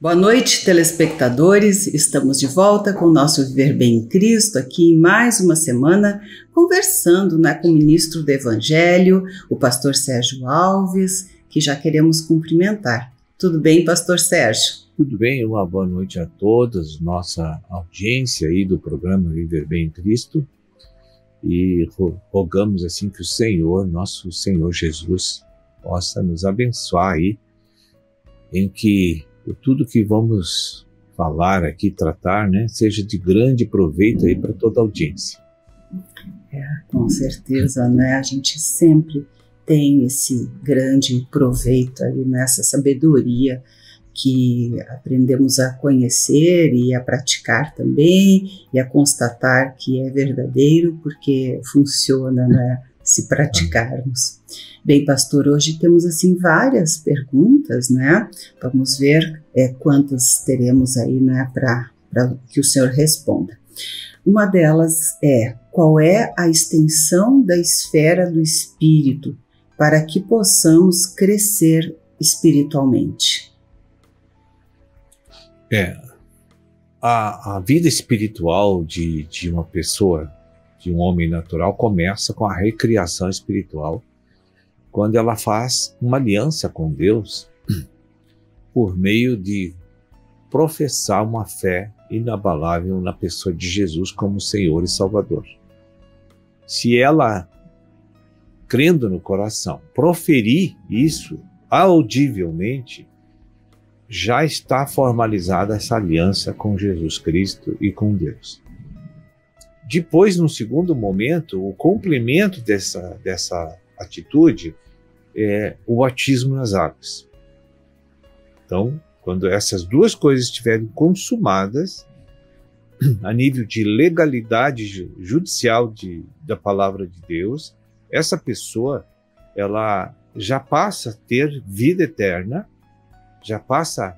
Boa noite, telespectadores. Estamos de volta com o nosso Viver Bem em Cristo, aqui em mais uma semana, conversando com o ministro do Evangelho, o pastor Sérgio Alves, que já queremos cumprimentar. Tudo bem, pastor Sérgio? Tudo bem, uma boa noite a todos, nossa audiência aí do programa Viver Bem em Cristo. E rogamos assim que o Senhor, nosso Senhor Jesus, possa nos abençoar aí, em que tudo que vamos falar aqui, tratar, seja de grande proveito aí para toda a audiência. Com certeza, A gente sempre tem esse grande proveito aí nessa sabedoria que aprendemos a conhecer e a praticar também, e a constatar que é verdadeiro, porque funciona, se praticarmos. Bem, pastor, hoje temos assim várias perguntas, Vamos ver quantas teremos aí, para que o senhor responda. Uma delas é: qual é a extensão da esfera do espírito para que possamos crescer espiritualmente? A vida espiritual de uma pessoa, de um homem natural, começa com a recriação espiritual, quando ela faz uma aliança com Deus por meio de professar uma fé inabalável na pessoa de Jesus como Senhor e Salvador. Se ela, crendo no coração, proferir isso audivelmente, já está formalizada essa aliança com Jesus Cristo e com Deus. Depois, no segundo momento, o complemento dessa atitude é o batismo nas águas. Então, quando essas duas coisas estiverem consumadas, a nível de legalidade judicial da palavra de Deus, essa pessoa ela já passa a ter vida eterna, já passa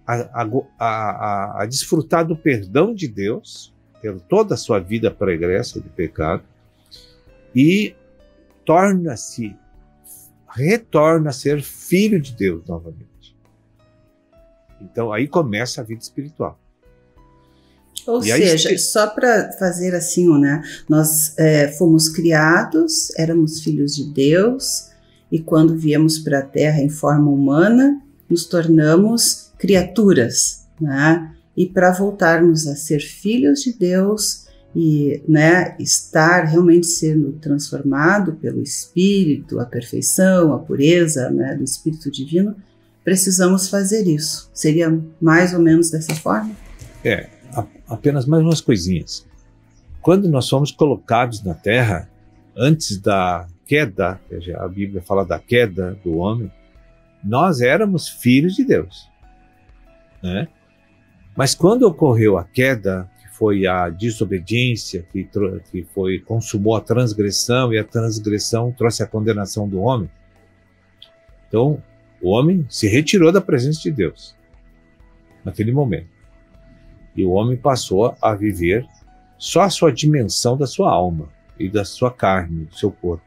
a desfrutar do perdão de Deus, pela toda a sua vida pregressa de pecado, e retorna a ser filho de Deus novamente. Então aí começa a vida espiritual. Ou seja, só para fazer assim, nós fomos criados, éramos filhos de Deus, e quando viemos para a Terra em forma humana, nos tornamos criaturas, E para voltarmos a ser filhos de Deus e estar realmente sendo transformado pelo Espírito, a perfeição, a pureza do Espírito Divino, precisamos fazer isso. Seria mais ou menos dessa forma? Apenas mais umas coisinhas. Quando nós fomos colocados na Terra, antes da queda, a Bíblia fala da queda do homem, nós éramos filhos de Deus, Mas quando ocorreu a queda, que foi a desobediência, que consumou a transgressão, e a transgressão trouxe a condenação do homem, então o homem se retirou da presença de Deus naquele momento. E o homem passou a viver só a sua dimensão da sua alma e da sua carne, do seu corpo.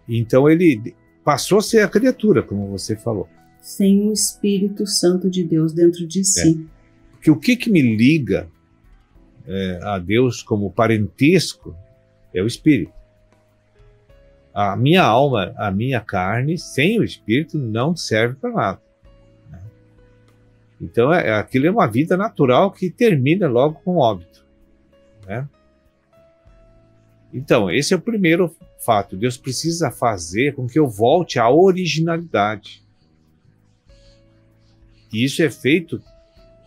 Então ele passou a ser a criatura, como você falou. Sem o Espírito Santo de Deus dentro de si. Porque o que me liga a Deus como parentesco é o Espírito. A minha alma, a minha carne, sem o Espírito, não serve para nada. Então aquilo é uma vida natural que termina logo com o óbito. Então, esse é o primeiro fato. Deus precisa fazer com que eu volte à originalidade. E isso é feito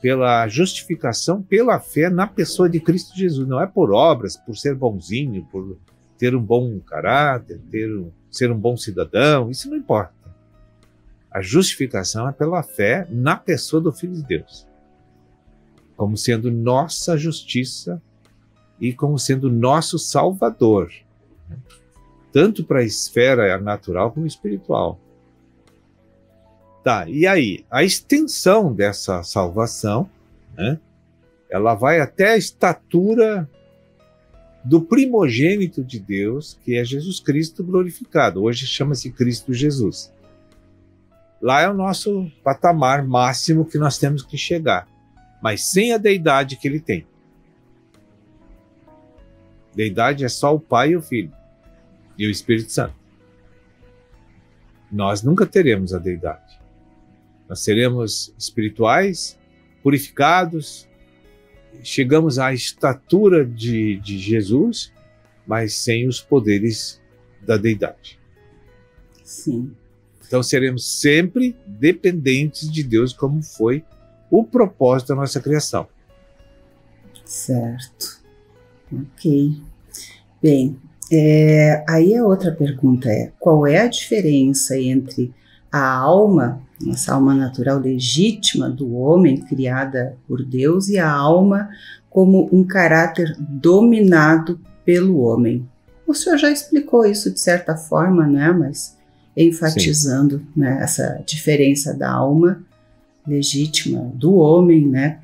pela justificação, pela fé na pessoa de Cristo Jesus. Não é por obras, por ser bonzinho, por ter um bom caráter, ser um bom cidadão. Isso não importa. A justificação é pela fé na pessoa do Filho de Deus, como sendo nossa justiça e como sendo nosso Salvador, tanto para a esfera natural como espiritual. E aí, a extensão dessa salvação, ela vai até a estatura do primogênito de Deus, que é Jesus Cristo glorificado. Hoje chama-se Cristo Jesus. lá é o nosso patamar máximo que nós temos que chegar, mas sem a deidade que ele tem. Deidade é só o Pai e o Filho e o Espírito Santo. Nós nunca teremos a deidade. Nós seremos espirituais, purificados, chegamos à estatura de Jesus, mas sem os poderes da deidade. Sim. Então seremos sempre dependentes de Deus, como foi o propósito da nossa criação. Certo. Ok. Bem, aí a outra pergunta é: qual é a diferença entre a alma, nossa alma natural legítima do homem, criada por Deus, e a alma como um caráter dominado pelo homem? O senhor já explicou isso de certa forma, né? Mas enfatizando, né, essa diferença da alma legítima do homem, né,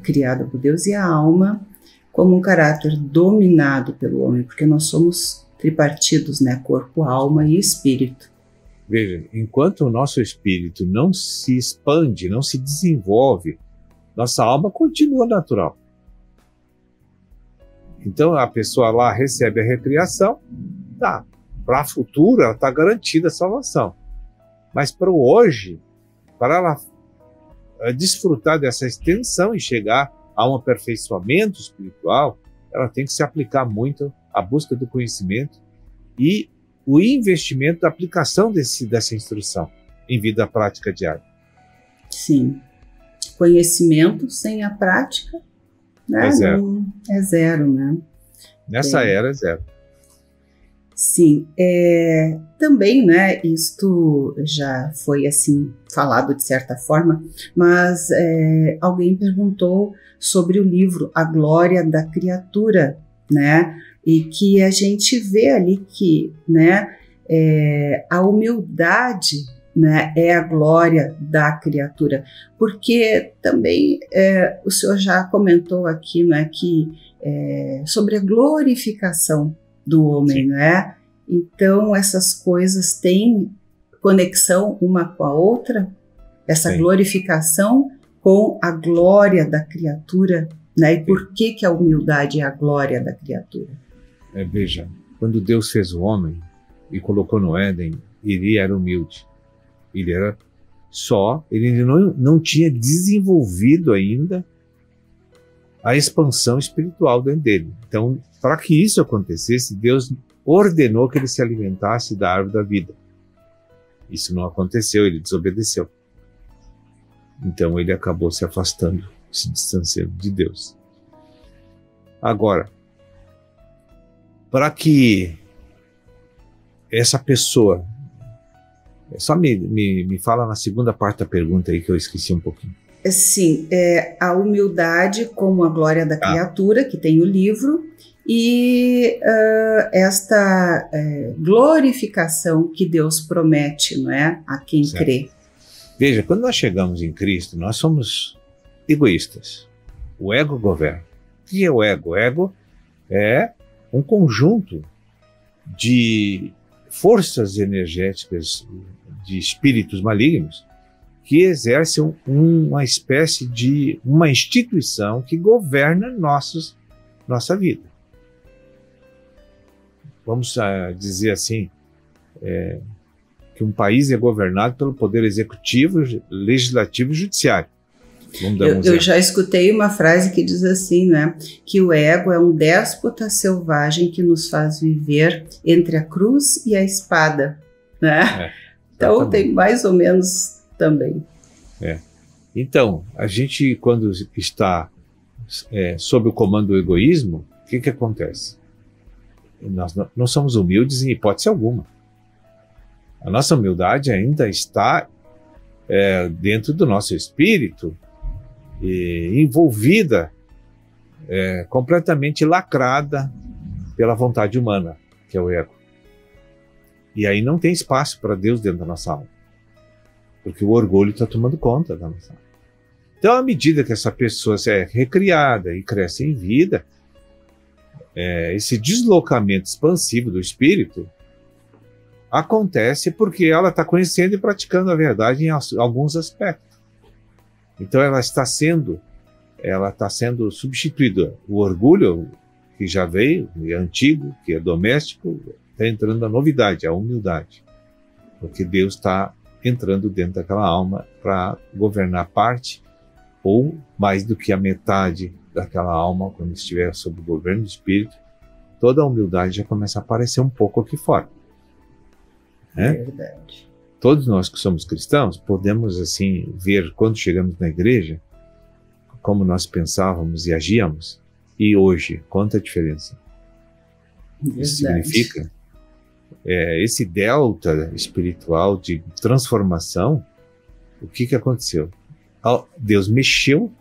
criada por Deus, e a alma como um caráter dominado pelo homem, porque nós somos tripartidos, né, corpo, alma e espírito. Veja, enquanto o nosso espírito não se expande, não se desenvolve, nossa alma continua natural. Então a pessoa lá recebe a recriação, tá, para a futura ela está garantida a salvação. Mas para o hoje, para ela desfrutar dessa extensão e chegar a um aperfeiçoamento espiritual, ela tem que se aplicar muito à busca do conhecimento e o investimento da aplicação dessa instrução em vida prática diária. Sim. Conhecimento sem a prática, né? É zero. É zero, né? Nessa era é zero. Sim. Também, né, isto já foi assim falado de certa forma, mas alguém perguntou sobre o livro A Glória da Criatura, né? E que a gente vê ali que, né, a humildade, né, é a glória da criatura, porque também o senhor já comentou aqui, né, que sobre a glorificação do homem, né? Então essas coisas têm conexão uma com a outra, essa Sim. glorificação com a glória da criatura, né? E por que a humildade é a glória da criatura? Veja, quando Deus fez o homem e colocou no Éden, ele era humilde. Ele era ele não tinha desenvolvido ainda a expansão espiritual dentro dele. Então, para que isso acontecesse, Deus ordenou que ele se alimentasse da árvore da vida. Isso não aconteceu, ele desobedeceu. Então ele acabou se afastando, se distanciando de Deus. Agora, para que essa pessoa... Só me fala na segunda parte da pergunta aí que eu esqueci um pouquinho. Sim, a humildade como a glória da criatura, que tem o livro, e esta glorificação que Deus promete, não é, a quem Certo. crê. Veja, quando nós chegamos em Cristo, nós somos egoístas. O ego governa. O que é o ego? O ego é um conjunto de forças energéticas, de espíritos malignos, que exercem uma espécie de uma instituição que governa nossa vida. Vamos dizer assim, que um país é governado pelo poder executivo, legislativo e judiciário. Vamos dar um exemplo. Eu já escutei uma frase que diz assim, né, que o ego é um déspota selvagem que nos faz viver entre a cruz e a espada, né? Então tem mais ou menos também. Então, a gente, quando está sob o comando do egoísmo, o que acontece? Nós não somos humildes em hipótese alguma. A nossa humildade ainda está dentro do nosso espírito, envolvida, completamente lacrada pela vontade humana, que é o ego. E aí não tem espaço para Deus dentro da nossa alma, porque o orgulho está tomando conta da nossa alma. Então, à medida que essa pessoa é recriada e cresce em vida, esse deslocamento expansivo do espírito acontece porque ela está conhecendo e praticando a verdade em alguns aspectos. Então ela está sendo substituída. O orgulho que já veio, que é antigo, que é doméstico, está entrando a novidade, a humildade. Porque Deus está entrando dentro daquela alma para governar parte, ou mais do que a metade daquela alma, quando estiver sob o governo do Espírito, toda a humildade já começa a aparecer um pouco aqui fora. É verdade. Todos nós que somos cristãos podemos assim ver quando chegamos na igreja como nós pensávamos e agíamos, e hoje, quanta diferença. Verdade. Isso significa esse delta espiritual de transformação. O que aconteceu? Deus mexeu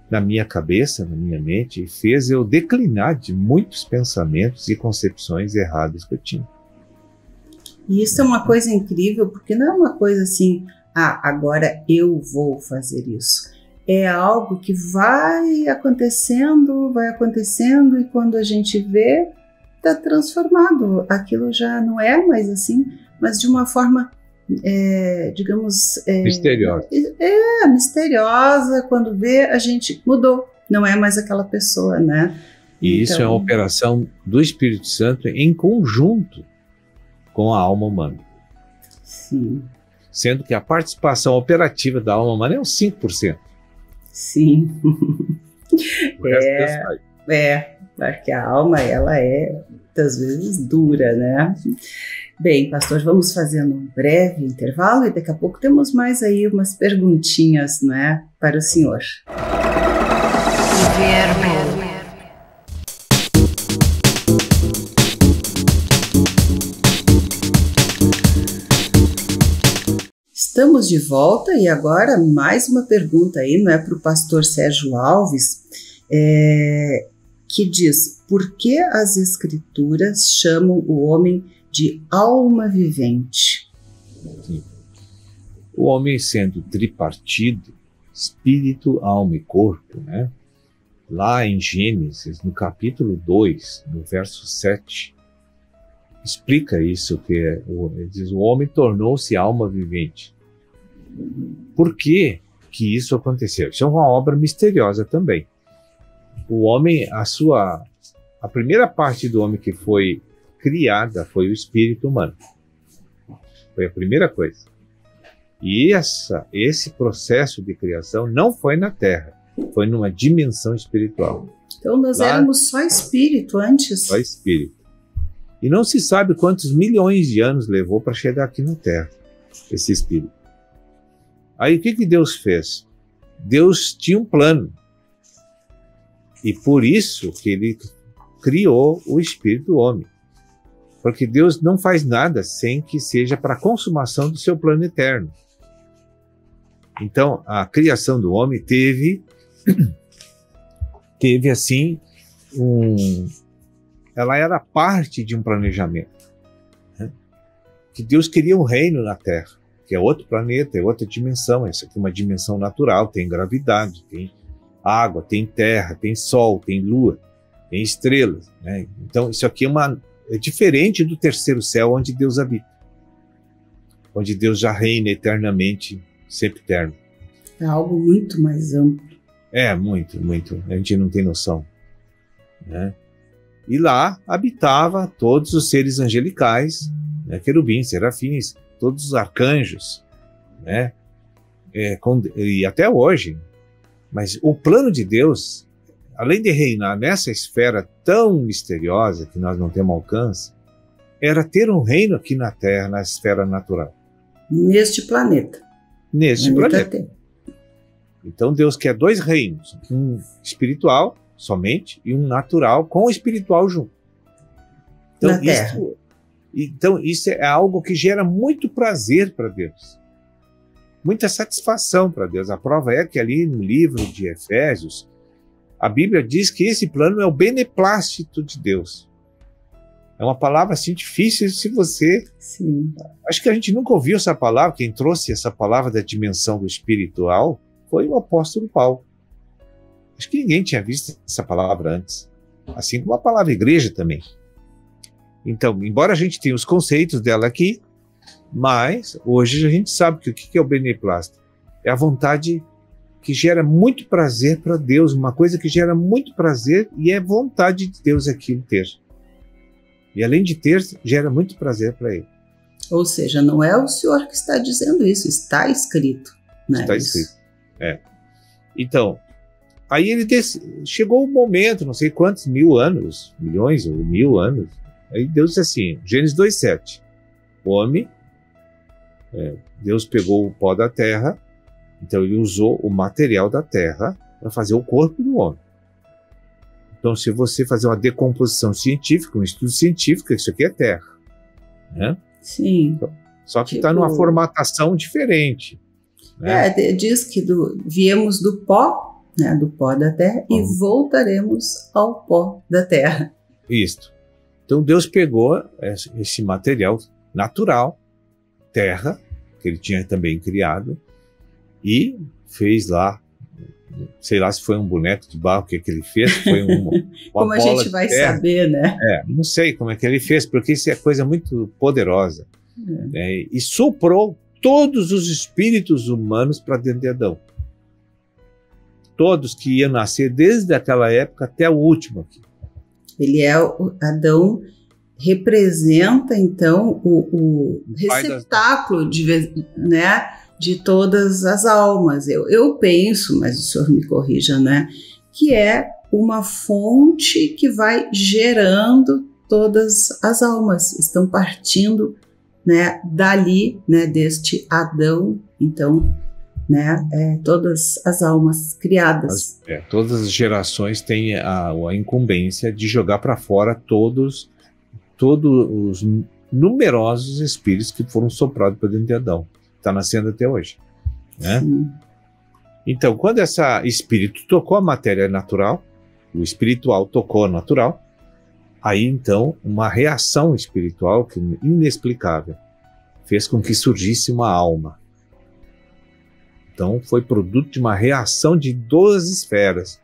na minha cabeça, na minha mente, e fez eu declinar de muitos pensamentos e concepções erradas que eu tinha. E isso é uma coisa incrível, porque não é uma coisa assim, agora eu vou fazer isso. É algo que vai acontecendo, e quando a gente vê, está transformado. Aquilo já não é mais assim, mas de uma forma, digamos... misteriosa. Misteriosa. Quando vê, a gente mudou. Não é mais aquela pessoa, né? E isso é uma operação do Espírito Santo em conjunto com a alma humana. Sim. Sendo que a participação operativa da alma humana é uns 5%. Sim. O resto Deus faz. Porque a alma, ela é, muitas vezes, dura, né? Bem, pastor, vamos fazendo um breve intervalo e daqui a pouco temos mais aí umas perguntinhas, né, para o senhor. Estamos de volta e agora mais uma pergunta aí, não é para o pastor Sérgio Alves, que diz: por que as escrituras chamam o homem de alma vivente? Sim. O homem sendo tripartido, espírito, alma e corpo, né? Lá em Gênesis, no capítulo 2, no verso 7, explica isso, ele diz: o homem tornou-se alma vivente. Por que isso aconteceu? Isso é uma obra misteriosa também. O homem, a primeira parte do homem que foi criada foi o espírito humano. Foi a primeira coisa. E esse processo de criação não foi na Terra, foi numa dimensão espiritual. Então nós éramos só espírito antes? Só espírito. E não se sabe quantos milhões de anos levou para chegar aqui na Terra, esse espírito. Aí o que Deus fez? Deus tinha um plano. E por isso que ele criou o espírito do homem. Porque Deus não faz nada sem que seja para a consumação do seu plano eterno. Então, a criação do homem teve assim, ela era parte de um planejamento. Né? Que Deus queria um reino na Terra, que é outro planeta, é outra dimensão. Essa aqui é uma dimensão natural, tem gravidade, tem água, tem terra, tem sol, tem lua, tem estrelas. Né? Então, isso aqui é diferente do terceiro céu, onde Deus habita. Onde Deus já reina eternamente, sempre eterno. É algo muito mais amplo. Muito, muito. A gente não tem noção. Né? E lá habitava todos os seres angelicais, né? Querubins, serafins, todos os arcanjos, né? E até hoje. Mas o plano de Deus, além de reinar nessa esfera tão misteriosa que nós não temos alcance, era ter um reino aqui na Terra, na esfera natural. Neste planeta. Neste planeta. Então Deus quer dois reinos, um espiritual somente e um natural com o espiritual junto. Então isso é algo que gera muito prazer para Deus, muita satisfação para Deus. A prova é que ali no livro de Efésios, a Bíblia diz que esse plano é o beneplácito de Deus. É uma palavra assim difícil se você... Sim. Acho que a gente nunca ouviu essa palavra. Quem trouxe essa palavra da dimensão do espiritual foi o apóstolo Paulo. Acho que ninguém tinha visto essa palavra antes. Assim como a palavra igreja também. Então, embora a gente tenha os conceitos dela aqui, Mas hoje a gente sabe que o que é o beneplácito? É a vontade que gera muito prazer para Deus, uma coisa que gera muito prazer e é vontade de Deus aquilo ter. E além de ter, gera muito prazer para Ele. Ou seja, não é o senhor que está dizendo isso, está escrito. Né? Está escrito, Então, aí chegou o momento, não sei quantos milhões ou 1000 anos, aí Deus disse assim, Gênesis 2:7, o homem, Deus pegou o pó da terra, então ele usou o material da terra para fazer o corpo do homem. Então, se você fazer uma decomposição científica, um estudo científico, isso aqui é terra, né? Sim. Só que está numa formatação diferente. Né? Diz que viemos do pó, né, do pó da terra, e voltaremos ao pó da terra. Isso. Então Deus pegou esse material natural, terra, que ele tinha também criado, e fez lá, sei lá se foi um boneco de barro que ele fez, foi uma como bola a gente vai saber, né? Não sei como é que ele fez, porque isso é coisa muito poderosa. E soprou todos os espíritos humanos para dentro de Adão. Todos que iam nascer desde aquela época até o último aqui. Adão representa, então, o receptáculo de todas as almas. Eu penso, mas o senhor me corrija, né? Que é uma fonte que vai gerando todas as almas. Estão partindo, né, dali, né, deste Adão, então, né, todas as almas criadas. Todas as gerações têm a incumbência de jogar para fora todos os numerosos espíritos que foram soprados para dentro de Adão. Está nascendo até hoje. Né? Então, quando esse espírito tocou a matéria natural, o espiritual tocou a natural, aí então uma reação espiritual inexplicável fez com que surgisse uma alma. Então foi produto de uma reação de 2 esferas,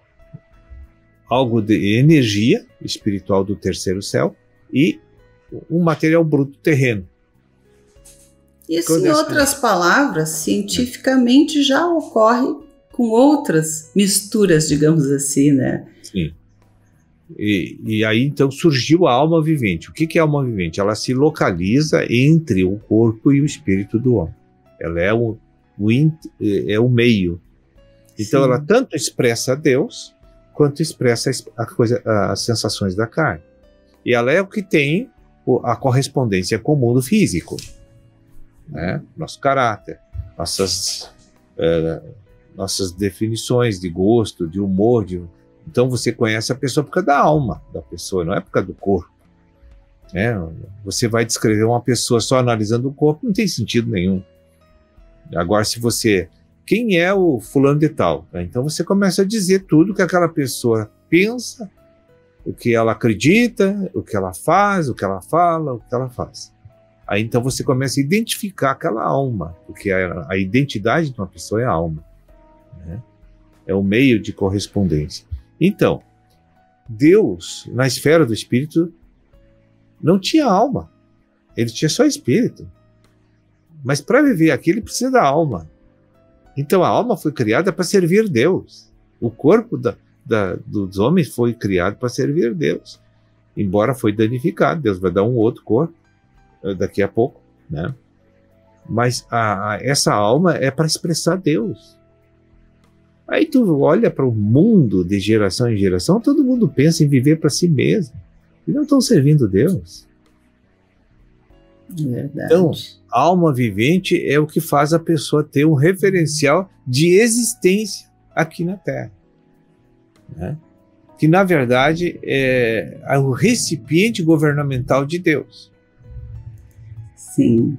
algo de energia espiritual do terceiro céu e um material bruto terreno. Isso, em outras palavras, cientificamente já ocorre com outras misturas, digamos assim, né? Sim. E aí então surgiu a alma vivente. O que é a alma vivente? Ela se localiza entre o corpo e o espírito do homem. Ela é o meio. Então ela tanto expressa Deus quanto expressa as sensações da carne. E ela é o que tem a correspondência com o mundo físico. Né? Nosso caráter, nossas definições de gosto, de humor. Então você conhece a pessoa por causa da alma da pessoa, não é por causa do corpo. Você vai descrever uma pessoa só analisando o corpo, não tem sentido nenhum. Agora, quem é o fulano de tal? Então você começa a dizer tudo que aquela pessoa pensa, o que ela acredita, o que ela faz, o que ela fala, o que ela faz. Aí então você começa a identificar aquela alma, porque a identidade de uma pessoa é a alma. Né? É o meio de correspondência. Então, Deus, na esfera do espírito, não tinha alma. Ele tinha só espírito. Mas para viver aqui, ele precisa da alma. Então a alma foi criada para servir Deus. O corpo dos homens foi criado para servir Deus. Embora foi danificado, Deus vai dar um outro corpo daqui a pouco, né? Mas essa alma é para expressar Deus. Aí tu olha para o mundo de geração em geração, todo mundo pensa em viver para si mesmo. E não estão servindo Deus. Verdade. Então, a alma vivente é o que faz a pessoa ter um referencial de existência aqui na Terra. Né? Que, na verdade, é o recipiente governamental de Deus. Sim,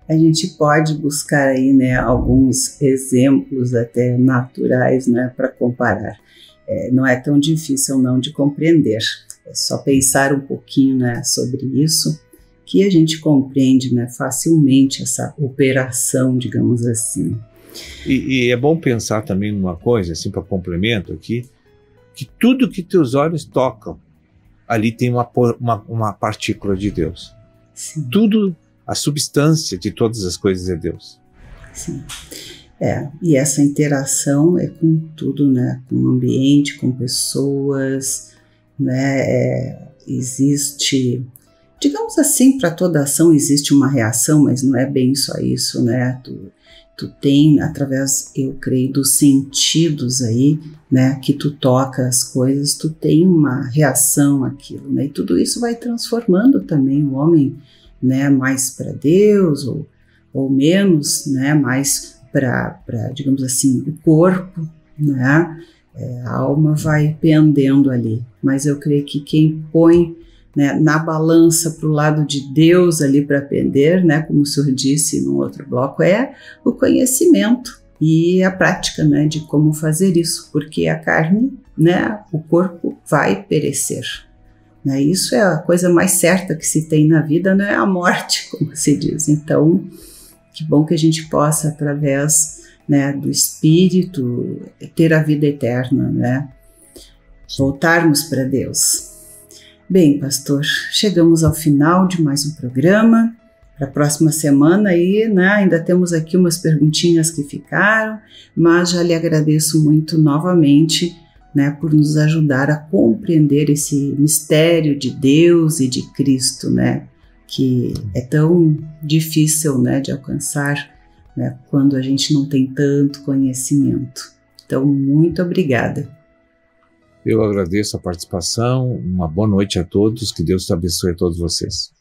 a gente pode buscar aí, né, alguns exemplos até naturais, né, para comparar. Não é tão difícil não de compreender. É só pensar um pouquinho, né, sobre isso, que a gente compreende, né, facilmente essa operação, digamos assim. E é bom pensar também numa coisa, assim, para complemento aqui, que tudo que teus olhos tocam, ali tem uma partícula de Deus. Sim. Tudo a substância de todas as coisas é Deus. Sim. E essa interação é com tudo, né? Com o ambiente, com pessoas, né? Existe, digamos assim, para toda ação existe uma reação, mas não é bem só isso, né? Tu tem, através, eu creio, dos sentidos aí, né, que tu toca as coisas, tu tem uma reação àquilo, né, e tudo isso vai transformando também o homem, né, mais para Deus ou menos, né, mais para, digamos assim, o corpo, né, a alma vai pendendo ali, mas eu creio que quem põe, né, na balança para o lado de Deus ali para pender, né, como o senhor disse no outro bloco, é o conhecimento e a prática, né, de como fazer isso, porque a carne, né, o corpo vai perecer, né, isso é a coisa mais certa que se tem na vida, né, a morte, como se diz. Então, que bom que a gente possa, através, né, do Espírito, ter a vida eterna, né, voltarmos para Deus. Bem, pastor, chegamos ao final de mais um programa. Para a próxima semana aí, né, ainda temos aqui umas perguntinhas que ficaram, mas já lhe agradeço muito novamente, né, por nos ajudar a compreender esse mistério de Deus e de Cristo, né, que é tão difícil, né, de alcançar, né, quando a gente não tem tanto conhecimento. Então, muito obrigada. Eu agradeço a participação, uma boa noite a todos, que Deus te abençoe a todos vocês.